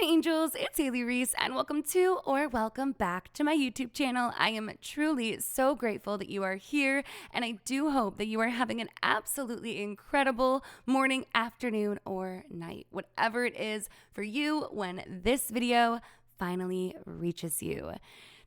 Angels, it's Hailey Reese, and welcome to or welcome back to my YouTube channel. I am truly so grateful that you are here, and I do hope that you are having an absolutely incredible morning, afternoon, or night, whatever it is for you when this video finally reaches you.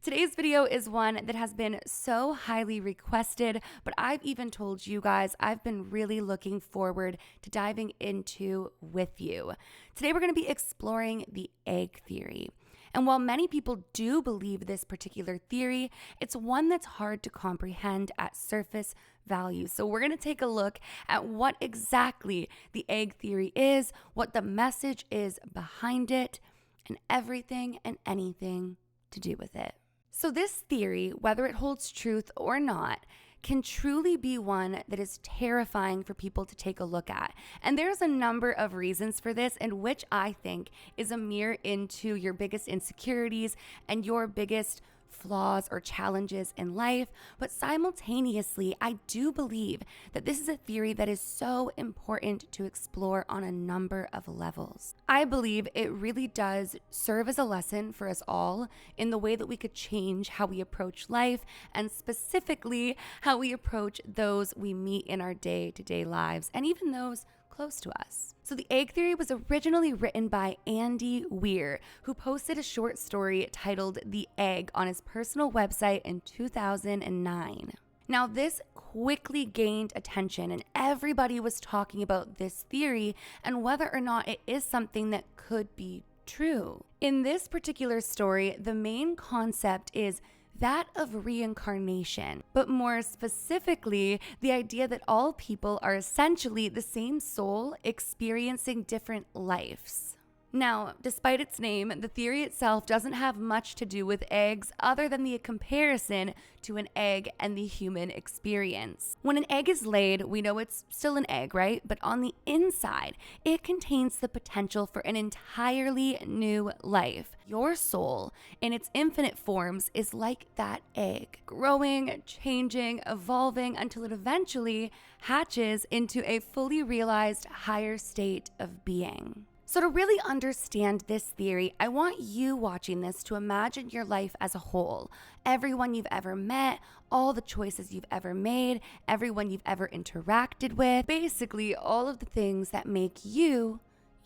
Today's video is one that has been so highly requested, but I've even told you guys I've been really looking forward to diving into with you. Today we're going to be exploring the egg theory. And while many people do believe this particular theory, it's one that's hard to comprehend at surface value. So we're going to take a look at what exactly the egg theory is, what the message is behind it, and everything and anything to do with it. So this theory, whether it holds truth or not, can truly be one that is terrifying for people to take a look at. And there's a number of reasons for this, and which I think is a mirror into your biggest insecurities and your biggest flaws or challenges in life. But simultaneously, I do believe that this is a theory that is so important to explore on a number of levels. I believe it really does serve as a lesson for us all in the way that we could change how we approach life, and specifically how we approach those we meet in our day-to-day lives, and even those close to us. So the egg theory was originally written by Andy Weir, who posted a short story titled The Egg on his personal website in 2009. Now, this quickly gained attention, and everybody was talking about this theory and whether or not it is something that could be true. In this particular story, the main concept is that of reincarnation, but more specifically, the idea that all people are essentially the same soul experiencing different lives. Now, despite its name, the theory itself doesn't have much to do with eggs other than the comparison to an egg and the human experience. When an egg is laid, we know it's still an egg, right? But on the inside, it contains the potential for an entirely new life. Your soul, in its infinite forms, is like that egg, growing, changing, evolving until it eventually hatches into a fully realized higher state of being. So to really understand this theory, I want you watching this to imagine your life as a whole. Everyone you've ever met, all the choices you've ever made, everyone you've ever interacted with, basically all of the things that make you,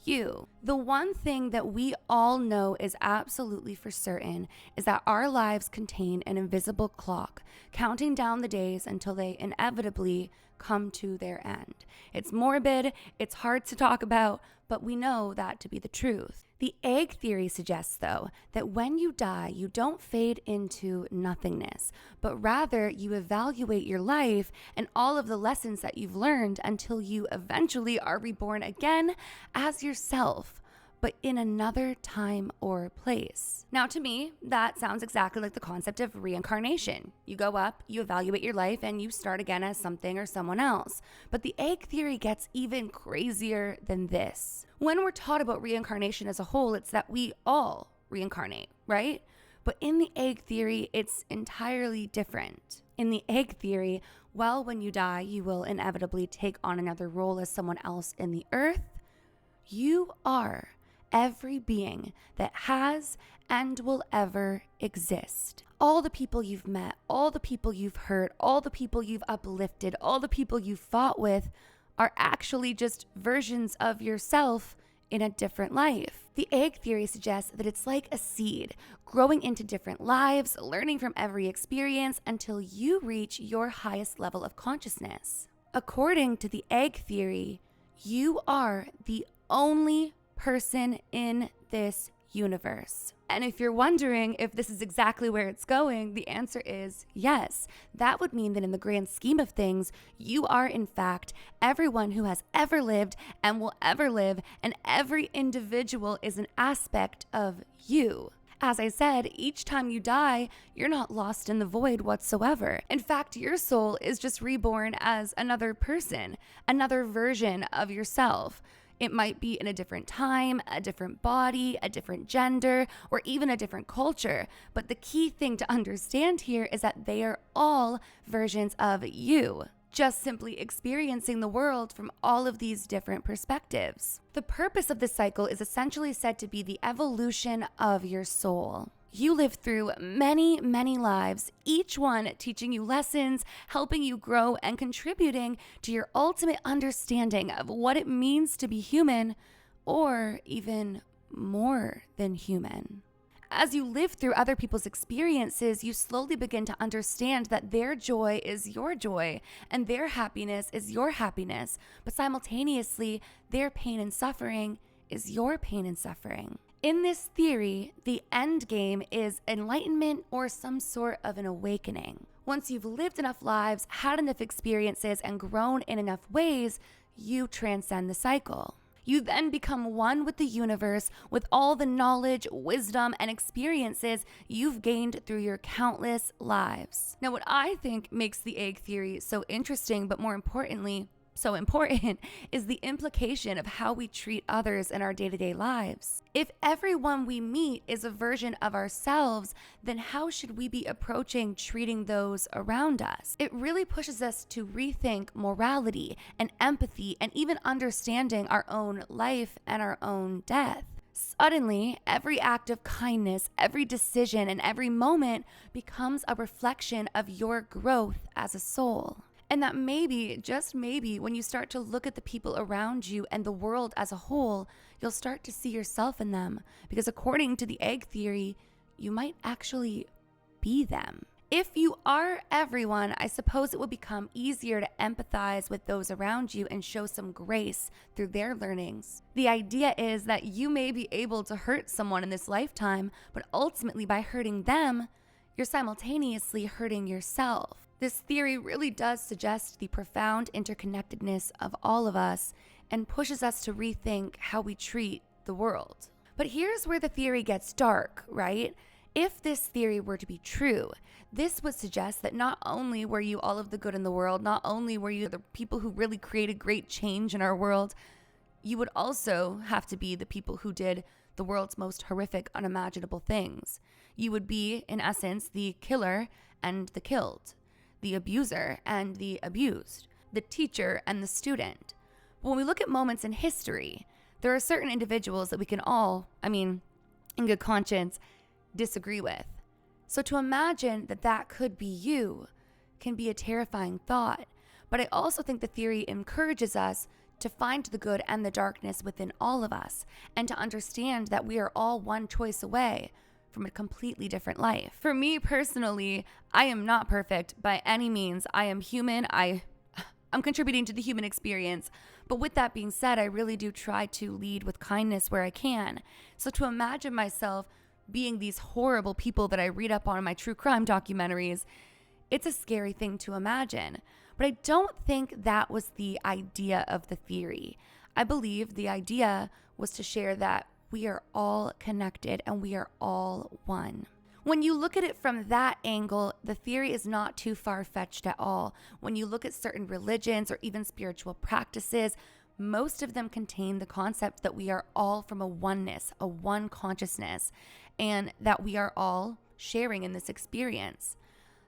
you. The one thing that we all know is absolutely for certain is that our lives contain an invisible clock, counting down the days until they inevitably come to their end. It's morbid, it's hard to talk about, but we know that to be the truth. The egg theory suggests, though, that when you die, you don't fade into nothingness, but rather you evaluate your life and all of the lessons that you've learned until you eventually are reborn again as yourself, but in another time or place. Now, to me, that sounds exactly like the concept of reincarnation. You go up, you evaluate your life, and you start again as something or someone else. But the egg theory gets even crazier than this. When we're taught about reincarnation as a whole, it's that we all reincarnate, right? But in the egg theory, it's entirely different. In the egg theory, well, when you die, you will inevitably take on another role as someone else in the earth. You are every being that has and will ever exist. All the people you've met, all the people you've hurt, all the people you've uplifted, all the people you've fought with are actually just versions of yourself in a different life. The egg theory suggests that it's like a seed, growing into different lives, learning from every experience until you reach your highest level of consciousness. According to the egg theory, you are the only person in this universe. And if you're wondering if this is exactly where it's going, the answer is yes. That would mean that in the grand scheme of things, you are in fact everyone who has ever lived and will ever live, and every individual is an aspect of you. As I said, each time you die, you're not lost in the void whatsoever. In fact, your soul is just reborn as another person, another version of yourself. It might be in a different time, a different body, a different gender, or even a different culture. But the key thing to understand here is that they are all versions of you, just simply experiencing the world from all of these different perspectives. The purpose of this cycle is essentially said to be the evolution of your soul. You live through many, many lives, each one teaching you lessons, helping you grow, and contributing to your ultimate understanding of what it means to be human, or even more than human. As you live through other people's experiences, you slowly begin to understand that their joy is your joy and their happiness is your happiness, but simultaneously, their pain and suffering is your pain and suffering. In this theory, the end game is enlightenment or some sort of an awakening. Once you've lived enough lives, had enough experiences, and grown in enough ways, you transcend the cycle. You then become one with the universe, with all the knowledge, wisdom, and experiences you've gained through your countless lives. Now, what I think makes the egg theory so interesting, but more importantly, so important, is the implication of how we treat others in our day-to-day lives. If everyone we meet is a version of ourselves, then how should we be approaching treating those around us? It really pushes us to rethink morality and empathy and even understanding our own life and our own death. Suddenly, every act of kindness, every decision, and every moment becomes a reflection of your growth as a soul. And that maybe, just maybe, when you start to look at the people around you and the world as a whole, you'll start to see yourself in them. Because according to the egg theory, you might actually be them. If you are everyone, I suppose it will become easier to empathize with those around you and show some grace through their learnings. The idea is that you may be able to hurt someone in this lifetime, but ultimately by hurting them, you're simultaneously hurting yourself. This theory really does suggest the profound interconnectedness of all of us and pushes us to rethink how we treat the world. But here's where the theory gets dark, right? If this theory were to be true, this would suggest that not only were you all of the good in the world, not only were you the people who really created great change in our world, you would also have to be the people who did the world's most horrific, unimaginable things. You would be, in essence, the killer and the killed, the abuser and the abused, the teacher and the student. But when we look at moments in history, there are certain individuals that we can all, in good conscience, disagree with. So to imagine that that could be you can be a terrifying thought. But I also think the theory encourages us to find the good and the darkness within all of us and to understand that we are all one choice away from a completely different life. For me personally, I am not perfect by any means. I am human. I'm contributing to the human experience. But with that being said, I really do try to lead with kindness where I can. So to imagine myself being these horrible people that I read up on in my true crime documentaries, it's a scary thing to imagine. But I don't think that was the idea of the theory. I believe the idea was to share that we are all connected and we are all one. When you look at it from that angle, the theory is not too far-fetched at all. When you look at certain religions or even spiritual practices, most of them contain the concept that we are all from a oneness, a one consciousness, and that we are all sharing in this experience.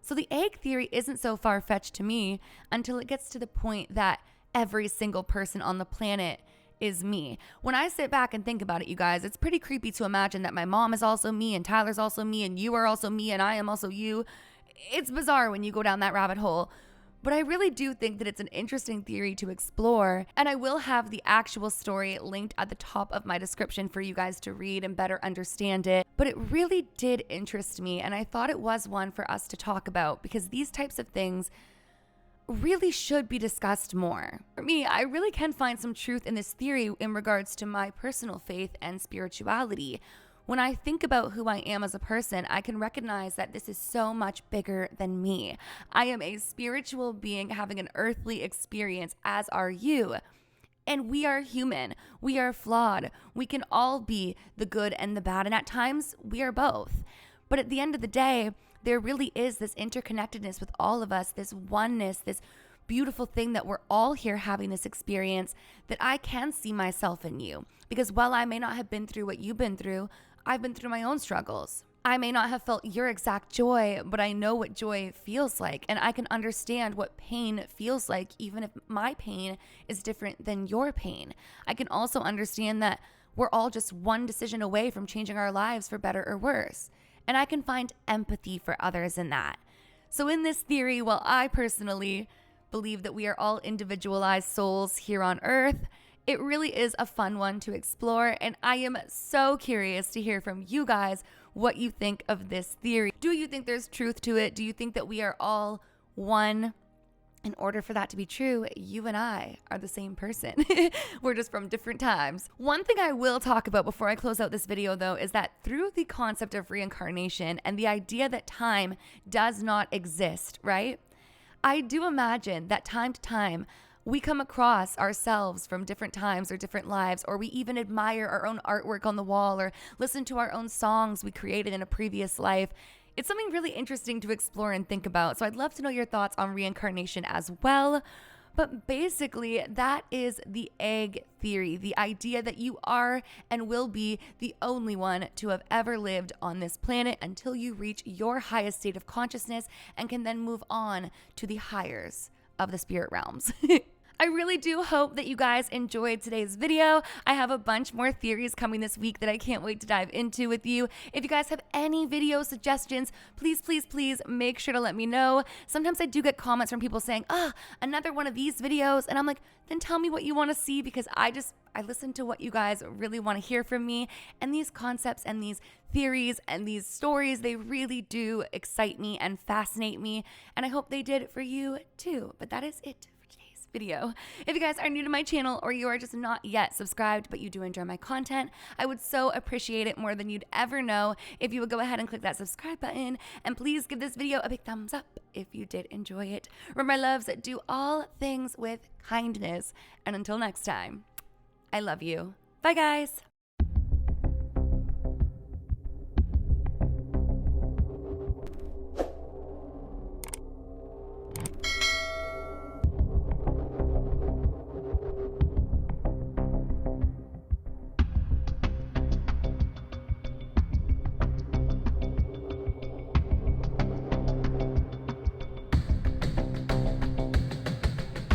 So the egg theory isn't so far-fetched to me until it gets to the point that every single person on the planet is me. When I sit back and think about it, you guys, it's pretty creepy to imagine that my mom is also me and Tyler's also me and you are also me and I am also you. It's bizarre when you go down that rabbit hole. But I really do think that it's an interesting theory to explore, and I will have the actual story linked at the top of my description for you guys to read and better understand it. But it really did interest me, and I thought it was one for us to talk about because these types of things really should be discussed more. For me, I really can find some truth in this theory in regards to my personal faith and spirituality. When I think about who I am as a person, I can recognize that this is so much bigger than me. I am a spiritual being having an earthly experience, as are you. And we are human. We are flawed. We can all be the good and the bad, and at times we are both. But at the end of the day, there really is this interconnectedness with all of us, this oneness, this beautiful thing that we're all here having this experience, that I can see myself in you. Because while I may not have been through what you've been through, I've been through my own struggles. I may not have felt your exact joy, but I know what joy feels like, and I can understand what pain feels like, even if my pain is different than your pain. I can also understand that we're all just one decision away from changing our lives for better or worse. And I can find empathy for others in that. So in this theory, while I personally believe that we are all individualized souls here on earth, it really is a fun one to explore, and I am so curious to hear from you guys what you think of this theory. Do you think there's truth to it? Do you think that we are all one? In order for that to be true, you and I are the same person. We're just from different times. One thing I will talk about before I close out this video, though, is that through the concept of reincarnation and the idea that time does not exist, right? I do imagine that time to time, we come across ourselves from different times or different lives, or we even admire our own artwork on the wall or listen to our own songs we created in a previous life. It's something really interesting to explore and think about. So I'd love to know your thoughts on reincarnation as well. But basically, that is the egg theory, the idea that you are and will be the only one to have ever lived on this planet until you reach your highest state of consciousness and can then move on to the highers of the spirit realms. I really do hope that you guys enjoyed today's video. I have a bunch more theories coming this week that I can't wait to dive into with you. If you guys have any video suggestions, please, please, please make sure to let me know. Sometimes I do get comments from people saying, another one of these videos. And I'm like, then tell me what you want to see, because I listen to what you guys really want to hear from me. And these concepts and these theories and these stories, they really do excite me and fascinate me. And I hope they did for you too. But that is it video. If you guys are new to my channel or you are just not yet subscribed but you do enjoy my content, I would so appreciate it more than you'd ever know if you would go ahead and click that subscribe button, and please give this video a big thumbs up if you did enjoy it. Remember, my loves, do all things with kindness, and until next time, I love you. Bye guys.